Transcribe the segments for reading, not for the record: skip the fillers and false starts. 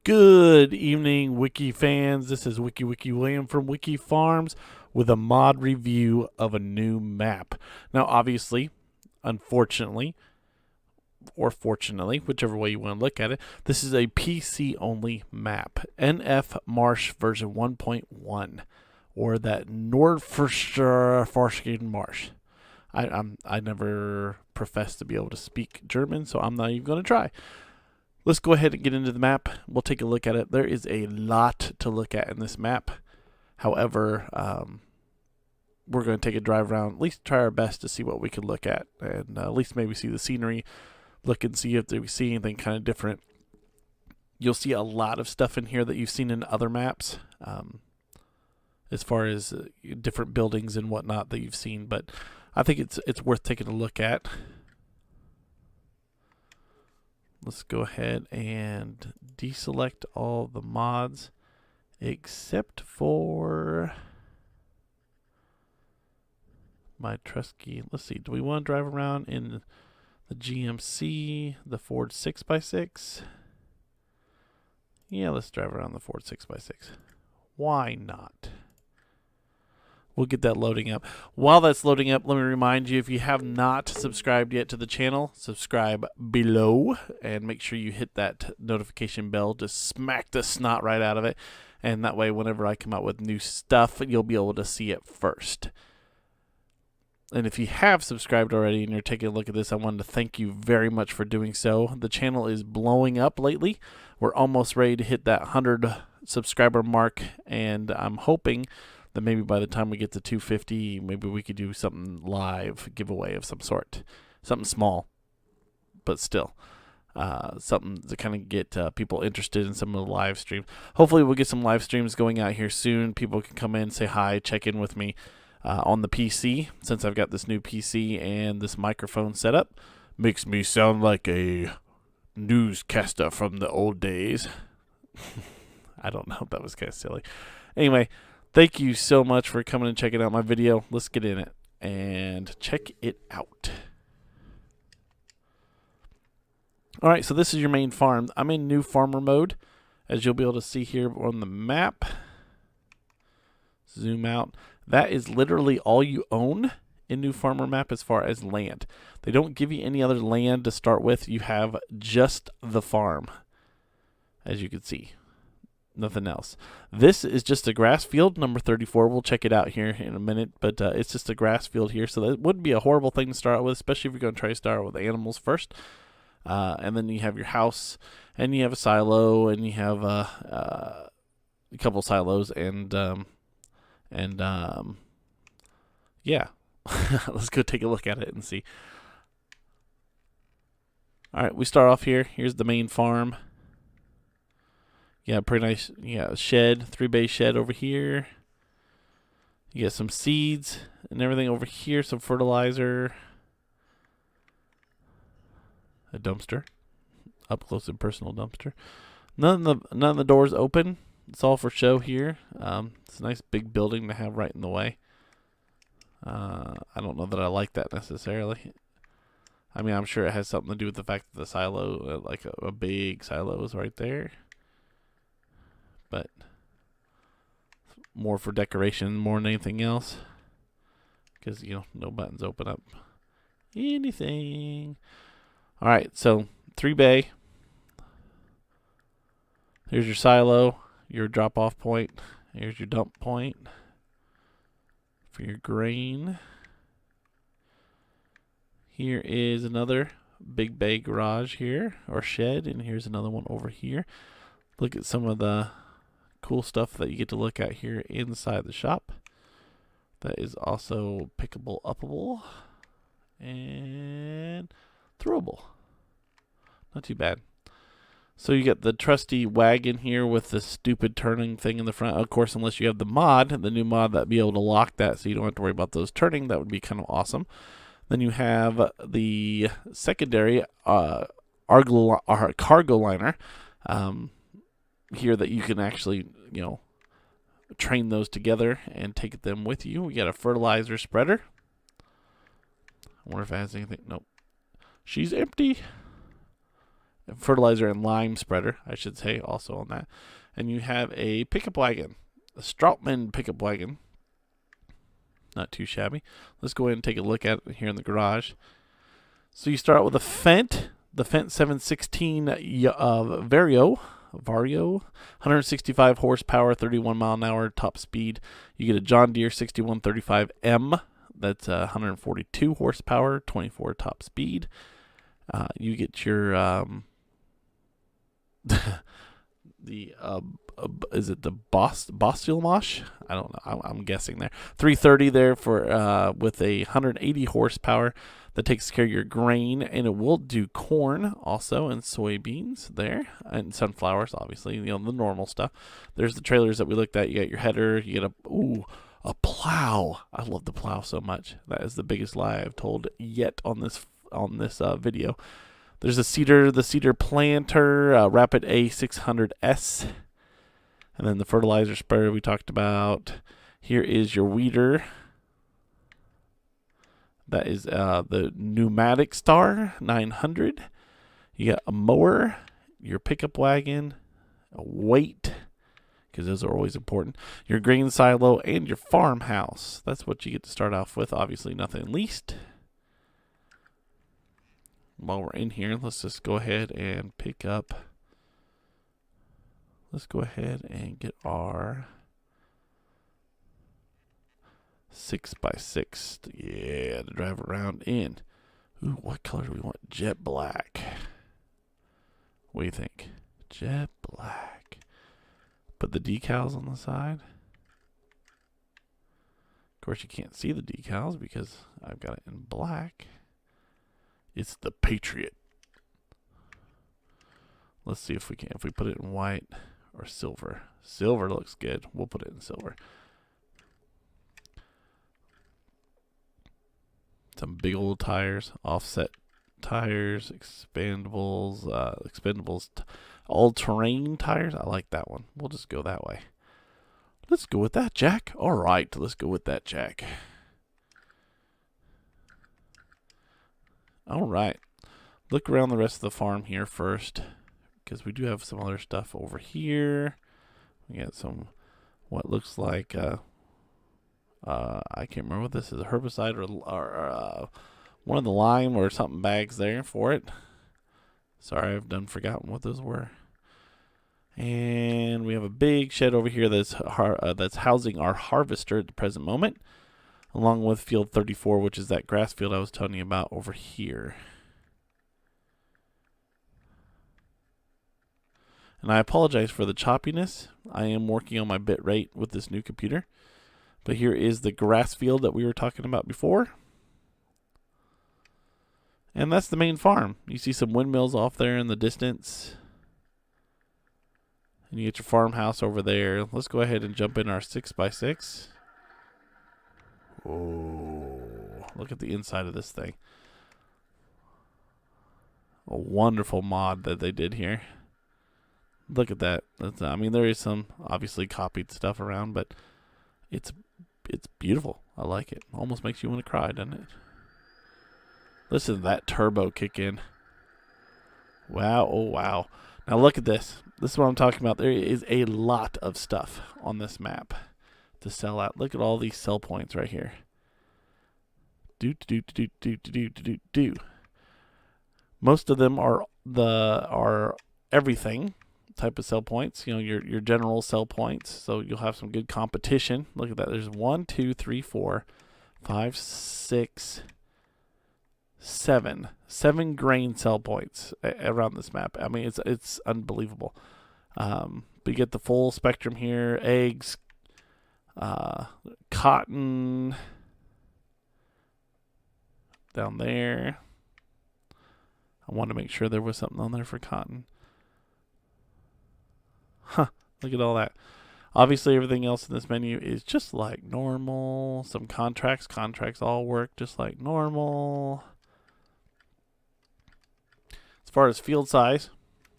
Good evening, Wiki fans. This is Wicky Wicky William from Wiki Farms with a mod review of a new map. Now, obviously, unfortunately, or fortunately, whichever way you want to look at it, this is a PC-only map. NF-Marsch version 1.1, or that Nordfrischen Marsch. I never professed to be able to speak German, so I'm not even going to try. Let's go ahead and get into the map. We'll take a look at it. There is a lot to look at in this map. However, we're going to take a drive around, at least try our best to see what we can look at, and at least maybe see the scenery, look and see if we see anything kind of different. You'll see a lot of stuff in here that you've seen in other maps, as far as different buildings and whatnot that you've seen, but I think it's worth taking a look at. Let's go ahead and deselect all the mods except for my Trusky. Let's see, do we want to drive around in the GMC, the Ford 6x6? Yeah, let's drive around the Ford 6x6. Why not? We'll get that loading up. While that's loading up, let me remind you, if you have not subscribed yet to the channel, subscribe below and make sure you hit that notification bell to smack the snot right out of it. And that way, whenever I come out with new stuff, you'll be able to see it first. And if you have subscribed already and you're taking a look at this, I wanted to thank you very much for doing so. The channel is blowing up lately. We're almost ready to hit that 100 subscriber mark, and I'm hoping that maybe by the time we get to 250, maybe we could do something live giveaway of some sort. Something small, but still. Something to kind of get people interested in some of the live streams. Hopefully we'll get some live streams going out here soon. People can come in, say hi, check in with me on the PC. Since I've got this new PC and this microphone set up, makes me sound like a newscaster from the old days. I don't know, that was kind of silly. Anyway, thank you so much for coming and checking out my video. Let's get in it and check it out. Alright, so this is your main farm. I'm in new farmer mode, as you'll be able to see here on the map. Zoom out. That is literally all you own in new farmer map as far as land. They don't give you any other land to start with. You have just the farm, as you can see. Nothing else. This is just a grass field, number 34. We'll check it out here in a minute, but it's just a grass field here, so that wouldn't be a horrible thing to start with, especially if you're going to try to start with animals first. And then you have your house, and you have a silo, and you have a couple silos, and yeah. Let's go take a look at it and see. All right, we start off here. Here's the main farm. Yeah, pretty nice. Yeah, shed, 3-bay shed over here. You got some seeds and everything over here, some fertilizer. A dumpster, up close and personal dumpster. None of the doors open. It's all for show here. It's a nice big building to have right in the way. I don't know that I like that necessarily. I mean, I'm sure it has something to do with the fact that the silo, like a big silo, is right there. But more for decoration more than anything else, because you know, no buttons open up anything. All right, so 3-bay. Here's your silo, your drop-off point. Here's your dump point for your grain. Here is another big bay garage here, or shed, and here's another one over here. Look at some of the cool stuff that you get to look at here inside the shop. That is also pickable, uppable, and throwable. Not too bad. So you get the trusty wagon here with the stupid turning thing in the front. Of course, unless you have the mod, the new mod, that'd be able to lock that so you don't have to worry about those turning. That would be kind of awesome. Then you have the secondary cargo liner here that you can actually, you know, train those together and take them with you. We got a fertilizer spreader. I wonder if it has anything. Nope. She's empty. fertilizer and lime spreader, I should say, also on that. And you have a pickup wagon, a Strautmann pickup wagon. Not too shabby. Let's go ahead and take a look at it here in the garage. So you start with a Fendt, the Fendt 716 Vario, 165 horsepower, 31 mile an hour top speed. You get a John Deere 6135M, that's 142 horsepower, 24 top speed. You get your is it the Bostilmosh? I don't know. I'm guessing there. 330 there for with a 180 horsepower that takes care of your grain, and it will do corn also and soybeans there, and sunflowers, obviously, you know, the normal stuff. There's the trailers that we looked at. You got your header. You get a plow. I love the plow so much. That is the biggest lie I've told yet on this video. There's the cedar planter, Rapid A600S. And then the fertilizer spreader we talked about. Here is your weeder. That is the Pneumatic Star 900. You got a mower, your pickup wagon, a weight, because those are always important, your grain silo, and your farmhouse. That's what you get to start off with. Obviously, nothing least. While we're in here, let's just go ahead and pick up. Let's go ahead and get our 6x6 to drive around in. Ooh, what color do we want? Jet black. What do you think? Jet black. Put the decals on the side. Of course, you can't see the decals because I've got it in black. It's the Patriot. Let's see if we can. If we put it in white or silver. Silver looks good. We'll put it in silver. Some big old tires, offset tires, expendables, all-terrain tires. I like that one. We'll just go that way. Let's go with that, Jack. All right, let's go with that, Jack. All right. Look around the rest of the farm here first, because we do have some other stuff over here. We got some, what looks like, I can't remember what this is, a herbicide or one of the lime or something bags there for it. Sorry, I've done forgotten what those were. And we have a big shed over here that's housing our harvester at the present moment, along with field 34, which is that grass field I was telling you about over here. And I apologize for the choppiness. I am working on my bit rate with this new computer. But here is the grass field that we were talking about before. And that's the main farm. You see some windmills off there in the distance. And you get your farmhouse over there. Let's go ahead and jump in our 6x6. Oh, look at the inside of this thing. A wonderful mod that they did here. Look at that. I mean, there is some obviously copied stuff around, but it's beautiful. I like it. Almost makes you want to cry, doesn't it? Listen to that turbo kick in. Wow. Oh, wow. Now look at this. This is what I'm talking about. There is a lot of stuff on this map to sell out. Look at all these sell points right here. Most of them are everything type of sell points. You know, your general sell points. So you'll have some good competition. Look at that. There's 1, 2, 3, 4, 5, 6, 7 grain sell points around this map. I mean, it's unbelievable. But you get the full spectrum here: eggs, cotton down there. I want to make sure there was something on there for cotton. Huh, look at all that. Obviously, everything else in this menu is just like normal. Some contracts all work just like normal. As far as field size,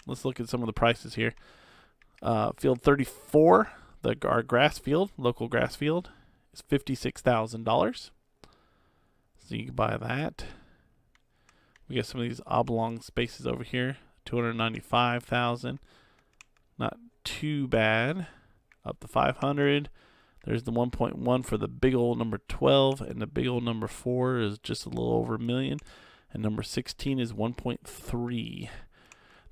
let's look at some of the prices here. Field 34, our grass field, local grass field, is $56,000. So you can buy that. We got some of these oblong spaces over here. 295,000. Not too bad. Up to 500. There's the 1.1 for the big old number 12, and the big old number 4 is just a little over $1 million, and number 16 is 1.3.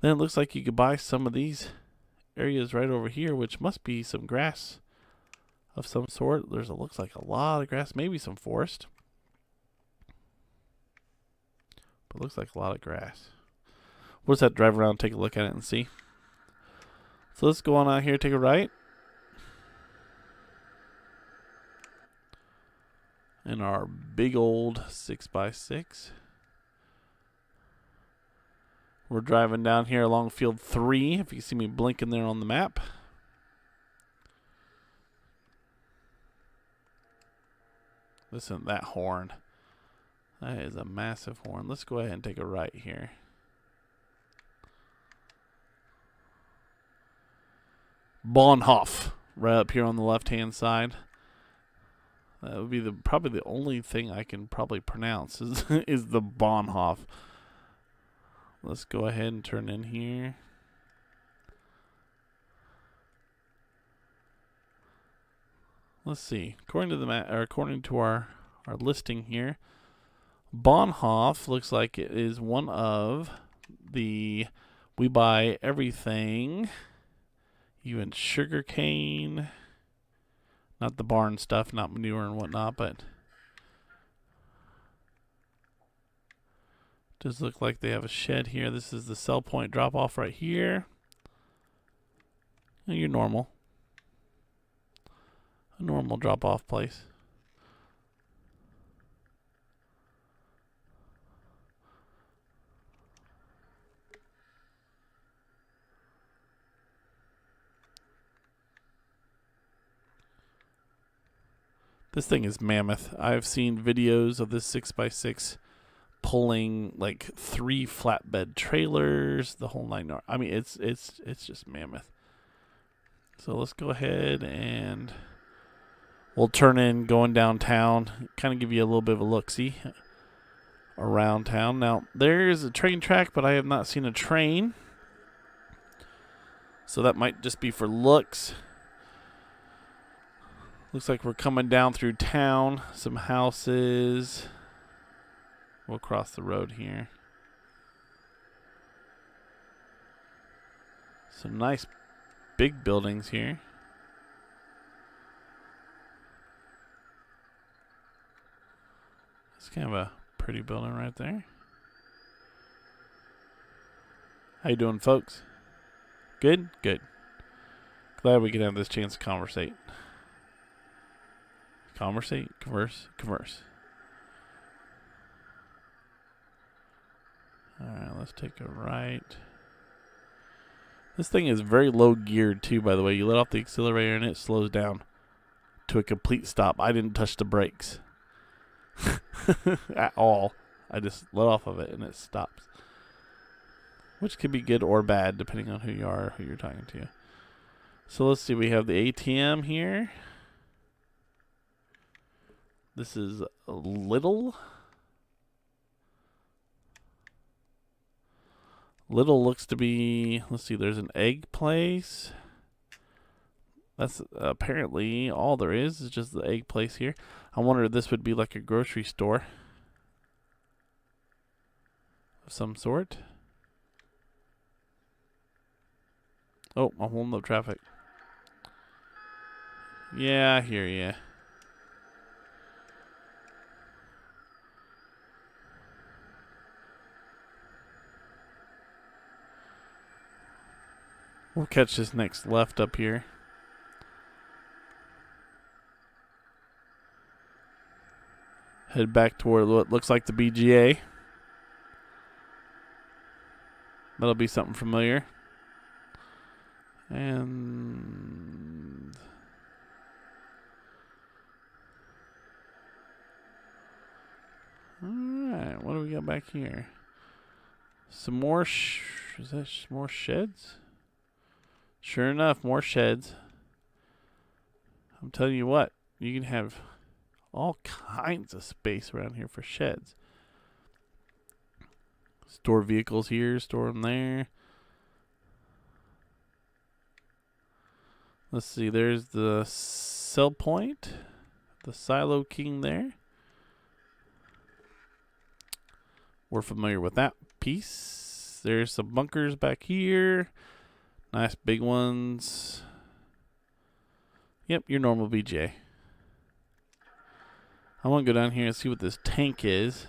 Then it looks like you could buy some of these areas right over here, which must be some grass of some sort. There's looks like a lot of grass, maybe some forest, but looks like a lot of grass. We'll just have to drive around, take a look at it, and see. So let's go on out here, take a right. In our big old 6x6. We're driving down here along field 3, if you see me blinking there on the map. Listen to that horn. That is a massive horn. Let's go ahead and take a right here. Bahnhof, right up here on the left-hand side. That would be probably the only thing I can probably pronounce is the Bahnhof. Let's go ahead and turn in here. Let's see. According to the map, or according to our listing here, Bahnhof looks like it is one of the we buy everything, even sugar cane. Not the barn stuff, not manure and whatnot, but does look like they have a shed here. This is the sell point drop off right here. Your normal. A normal drop off place. This thing is mammoth. I've seen videos of this 6x6 pulling like 3 flatbed trailers, the whole 9 yards. I mean, it's just mammoth. So let's go ahead and we'll turn in going downtown, kind of give you a little bit of a look-see around town. Now, there's a train track, but I have not seen a train. So that might just be for looks. Looks like we're coming down through town. Some houses. We'll cross the road here. Some nice big buildings here. It's kind of a pretty building right there. How you doing, folks? Good? Good. Glad we could have this chance to conversate. Conversate, converse. Alright, let's take a right. This thing is very low geared too, by the way. You let off the accelerator and it slows down to a complete stop. I didn't touch the brakes at all. I just let off of it and it stops. Which could be good or bad depending on who you are or who you're talking to. So let's see, we have the ATM here. This is Little. Little looks to be, let's see, there's an egg place. That's apparently all there is just the egg place here. I wonder if this would be like a grocery store of some sort. Oh, I'm holding up traffic. Yeah, I hear ya. We'll catch this next left up here. Head back toward what looks like the BGA. That'll be something familiar. And alright, what do we got back here? Some more is that more sheds? Sure enough, more sheds. I'm telling you what, you can have all kinds of space around here for sheds. Store vehicles here, store them there. Let's see, there's the sell point, the Silo King there. We're familiar with that piece. There's some bunkers back here. Nice big ones. Yep, your normal BJ. I want to go down here and see what this tank is.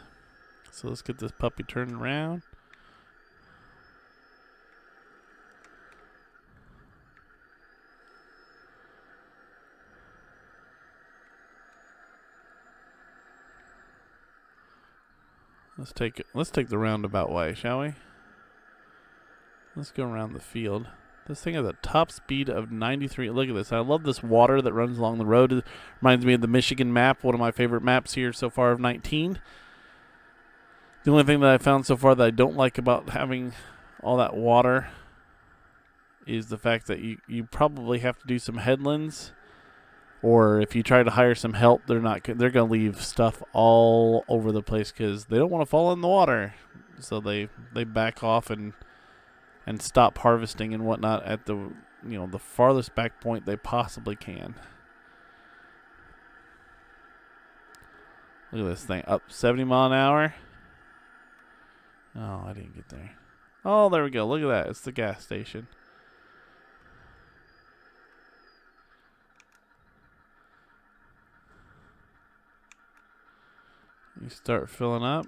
So let's get this puppy turned around. Let's take the roundabout way, shall we? Let's go around the field. This thing has a top speed of 93. Look at this. I love this water that runs along the road. It reminds me of the Michigan map, one of my favorite maps here so far of 19. The only thing that I found so far that I don't like about having all that water is the fact that you probably have to do some headlands, or if you try to hire some help, they're going to leave stuff all over the place because they don't want to fall in the water. So they back off and stop harvesting and whatnot at the the farthest back point they possibly can. Look at this thing up 70 mile an hour. Oh, I didn't get there. Oh, there we go. Look at that. It's the gas station. You start filling up.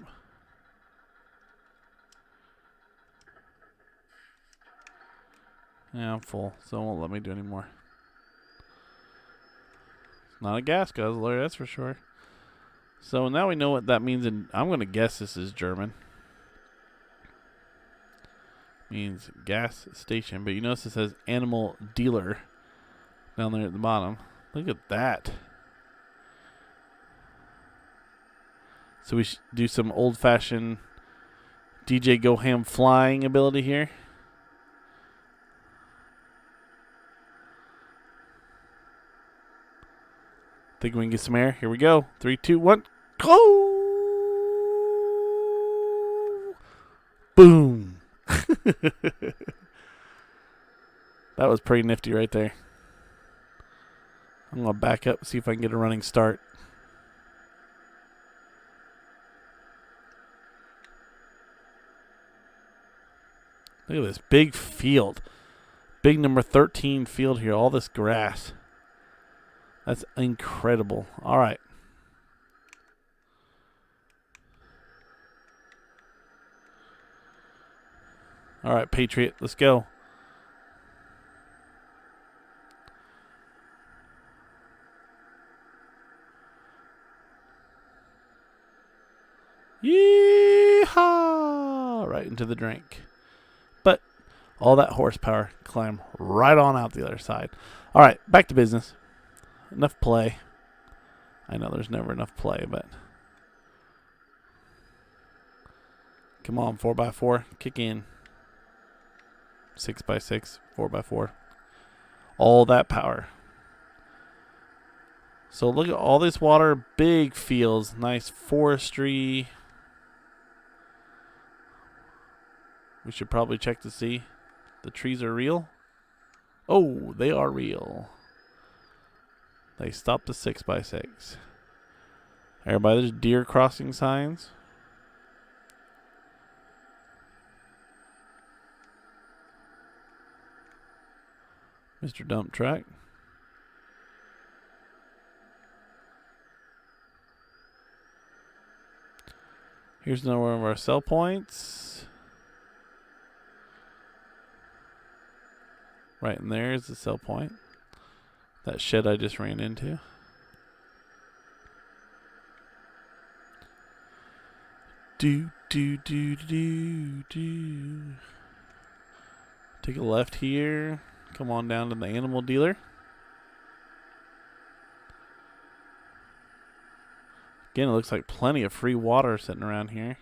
Yeah, I'm full, so it won't let me do any more. It's not a gas guzzler, that's for sure. So now we know what that means, and I'm going to guess this is German. Means gas station, but you notice it says animal dealer down there at the bottom. Look at that. So we should do some old-fashioned DJGoham flying ability here. Think we can get some air? Here we go. 3, 2, 1. Go! Boom! That was pretty nifty right there. I'm going to back up and see if I can get a running start. Look at this big field. Big number 13 field here. All this grass. That's incredible. All right. All right, Patriot, let's go. Yeehaw! Right into the drink. But all that horsepower, climb right on out the other side. All right, back to business. Enough play. I know there's never enough play, but come on, 4x4, kick in. 6x6, 4x4. All that power. So look at all this water, big fields, nice forestry. We should probably check to see the trees are real. Oh, they are real. They stopped the 6x6. Everybody, there's deer crossing signs. Mr. Dump Truck. Here's another one of our sell points. Right in there is the sell point. That shed I just ran into. Do. Take a left here. Come on down to the animal dealer. Again, it looks like plenty of free water sitting around here.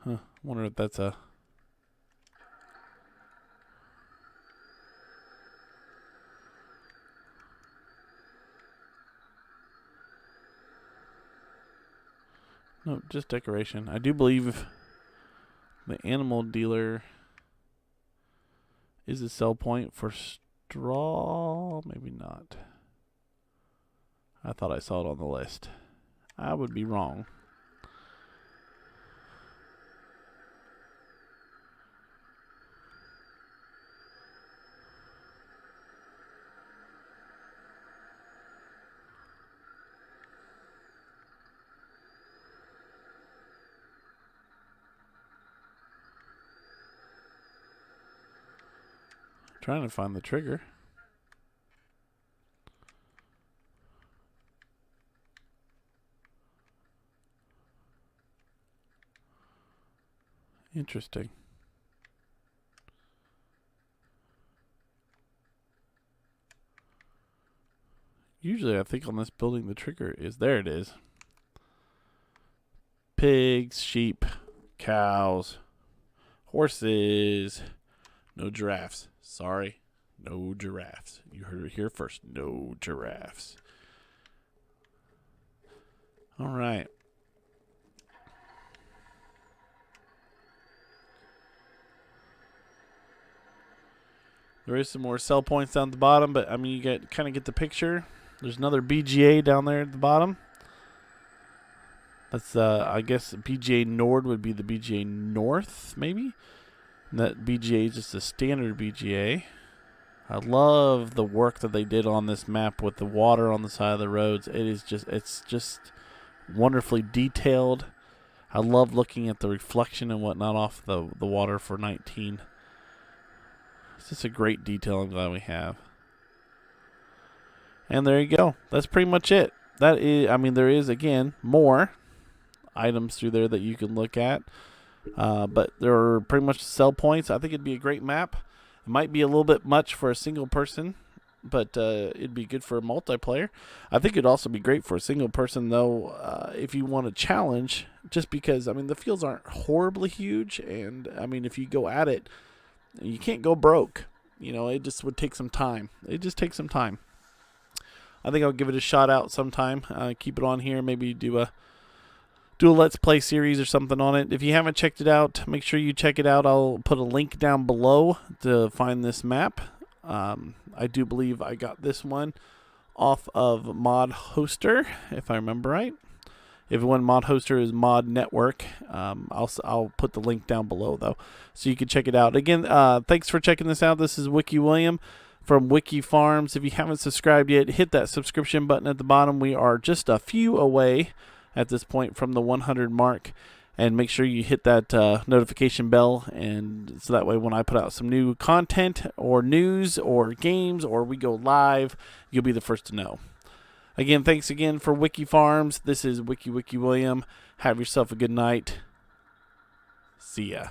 Huh. Wonder if that's a... No, just decoration. I do believe the animal dealer is a sell point for straw. Maybe not. I thought I saw it on the list. I would be wrong. Trying to find the trigger. Interesting. Usually I think on this building the trigger is, there it is. Pigs, sheep, cows, horses, no giraffes. Sorry, no giraffes. You heard it here first, no giraffes. All right. There is some more sell points down at the bottom, but I mean, you kind of get the picture. There's another BGA down there at the bottom. That's, I guess, BGA Nord would be the BGA North, maybe. And that BGA is just a standard BGA. I love the work that they did on this map with the water on the side of the roads. It's just wonderfully detailed. I love looking at the reflection and whatnot off the water for 19. It's just a great detail I'm glad we have. And there you go. That's pretty much it. That is, I mean, there is, again, more items through there that you can look at. But there are pretty much sell points. I think it'd be a great map. It might be a little bit much for a single person, but it'd be good for a multiplayer. I think it'd also be great for a single person, though, if you want a challenge, just because, I mean, the fields aren't horribly huge. And, I mean, if you go at it, you can't go broke. You know, it just would take some time. It just takes some time. I think I'll give it a shot out sometime. Keep it on here. Maybe do a Let's Play series or something on it. If you haven't checked it out, make sure you check it out. I'll put a link down below to find this map. I do believe I got this one off of Mod Hoster, if I remember right. If one Mod Hoster is Mod Network, I'll put the link down below, though, so you can check it out. Again, thanks for checking this out. This is Wicky William from Wiki Farms. If you haven't subscribed yet, hit that subscription button at the bottom. We are just a few away at this point from the 100 mark. And make sure you hit that notification bell, and so that way when I put out some new content or news or games or we go live, you'll be the first to know. Again, thanks again for Wiki Farms. This is Wicky Wicky William. Have yourself a good night. See ya.